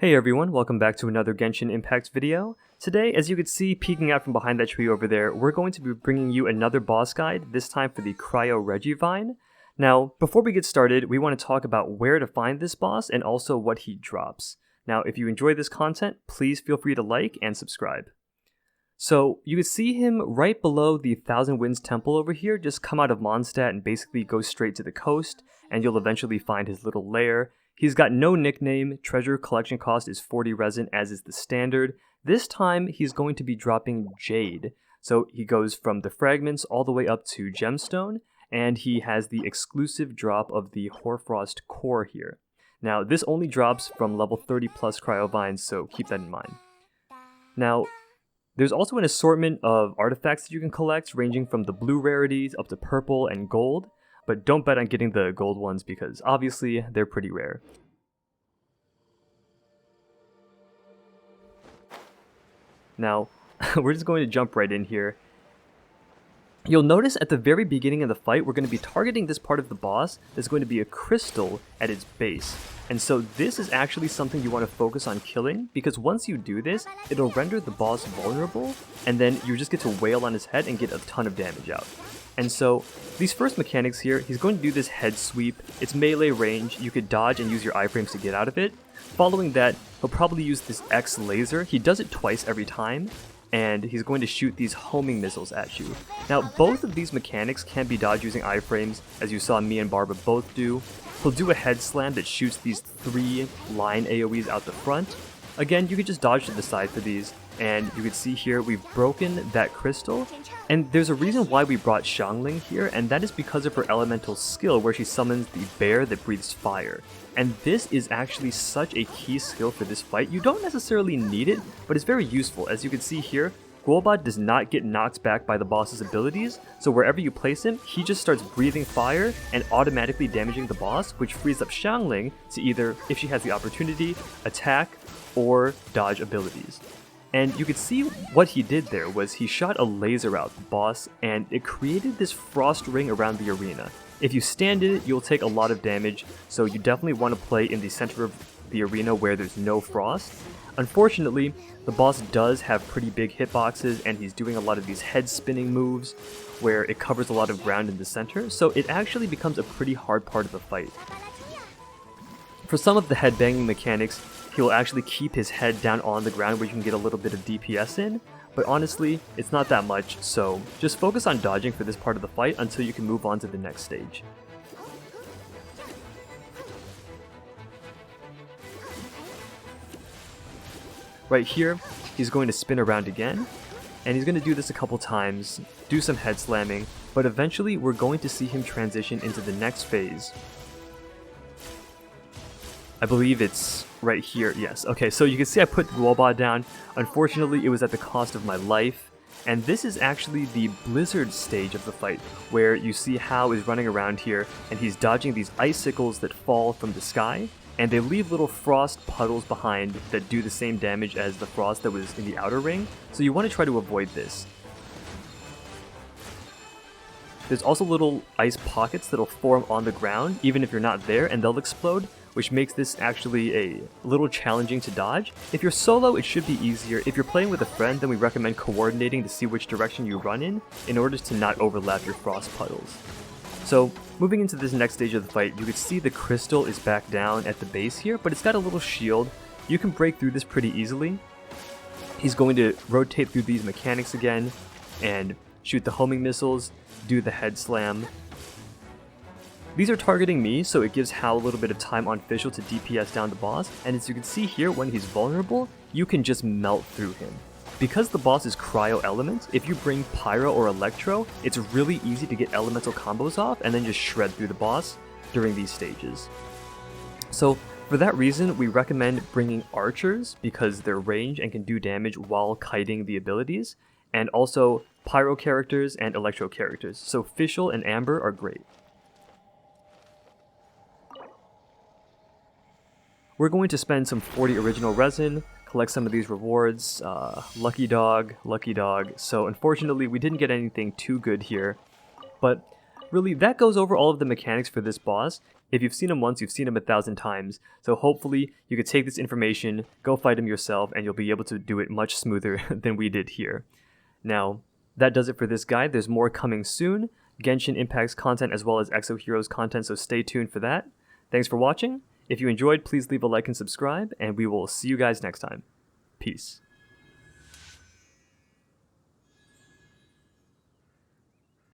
Hey everyone, welcome back to another Genshin Impact video. Today, as you can see peeking out from behind that tree over there, we're going to be bringing you another boss guide, this time for the Cryo Regisvine. Now, before we get started, we want to talk about where to find this boss and also what he drops. Now, if you enjoy this content, please feel free to like and subscribe. So, you can see him right below the Thousand Winds Temple over here, just come out of Mondstadt and basically go straight to the coast, and you'll eventually find his little lair. He's got no nickname, treasure collection cost is 40 resin as is the standard. This time he's going to be dropping Jade. So he goes from the fragments all the way up to Gemstone, and he has the exclusive drop of the Hoarfrost core here. Now this only drops from level 30 plus Cryovines, so keep that in mind. Now, there's also an assortment of artifacts that you can collect, ranging from the blue rarities up to purple and gold. But don't bet on getting the gold ones because obviously they're pretty rare. Now, we're just going to jump right in here. You'll notice at the very beginning of the fight, we're going to be targeting this part of the boss. There's going to be a crystal at its base. And so this is actually something you want to focus on killing, because once you do this, it'll render the boss vulnerable, and then you just get to wail on his head and get a ton of damage out. And so, these first mechanics here, he's going to do this head sweep. It's melee range, you could dodge and use your iframes to get out of it. Following that, he'll probably use this X laser. He does it twice every time, and he's going to shoot these homing missiles at you. Now, both of these mechanics can be dodged using iframes, as you saw me and Barbara both do. He'll do a head slam that shoots these 3 line AoEs out the front. Again, you could just dodge to the side for these, and you can see here we've broken that crystal. And there's a reason why we brought Xiangling here, and that is because of her elemental skill where she summons the bear that breathes fire. And this is actually such a key skill for this fight. You don't necessarily need it, but it's very useful. As you can see here, Guobad does not get knocked back by the boss's abilities, so wherever you place him, he just starts breathing fire and automatically damaging the boss, which frees up Xiangling to either, if she has the opportunity, attack or dodge abilities. And you could see what he did there was he shot a laser out the boss, and it created this frost ring around the arena. If you stand in it, you'll take a lot of damage, so you definitely want to play in the center of the arena where there's no frost. Unfortunately, the boss does have pretty big hitboxes, and he's doing a lot of these head spinning moves where it covers a lot of ground in the center, so it actually becomes a pretty hard part of the fight. For some of the headbanging mechanics, he'll actually keep his head down on the ground where you can get a little bit of DPS in, but honestly, it's not that much, so just focus on dodging for this part of the fight until you can move on to the next stage. Right here, he's going to spin around again, and he's going to do this a couple times, do some head slamming, but eventually we're going to see him transition into the next phase. I believe it's right here, yes. Okay, so you can see I put Guobad down. Unfortunately, it was at the cost of my life. And this is actually the Blizzard stage of the fight, where you see Hao is running around here, and he's dodging these icicles that fall from the sky, and they leave little frost puddles behind that do the same damage as the frost that was in the outer ring, so you want to try to avoid this. There's also little ice pockets that'll form on the ground, even if you're not there, and they'll explode, which makes this actually a little challenging to dodge. If you're solo, it should be easier. If you're playing with a friend, then we recommend coordinating to see which direction you run in order to not overlap your frost puddles. So, moving into this next stage of the fight, you can see the crystal is back down at the base here, but it's got a little shield. You can break through this pretty easily. He's going to rotate through these mechanics again, and shoot the homing missiles, do the head slam. These are targeting me, so it gives Hao a little bit of time on Fischl to DPS down the boss, and as you can see here, when he's vulnerable, you can just melt through him. Because the boss is cryo element, if you bring pyro or electro, it's really easy to get elemental combos off and then just shred through the boss during these stages. So for that reason, we recommend bringing archers because they're range and can do damage while kiting the abilities, and also pyro characters and electro characters, so Fischl and Amber are great. We're going to spend some 40 original resin, collect some of these rewards, lucky dog, so unfortunately we didn't get anything too good here, but Really, that goes over all of the mechanics for this boss. If you've seen him once, you've seen him 1,000 times. So hopefully you could take this information, go fight him yourself, and you'll be able to do it much smoother than we did here. Now, that does it for this guide. There's more coming soon. Genshin Impact's content as well as Exo Heroes content, so stay tuned for that. Thanks for watching. If you enjoyed, please leave a like and subscribe, and we will see you guys next time. Peace.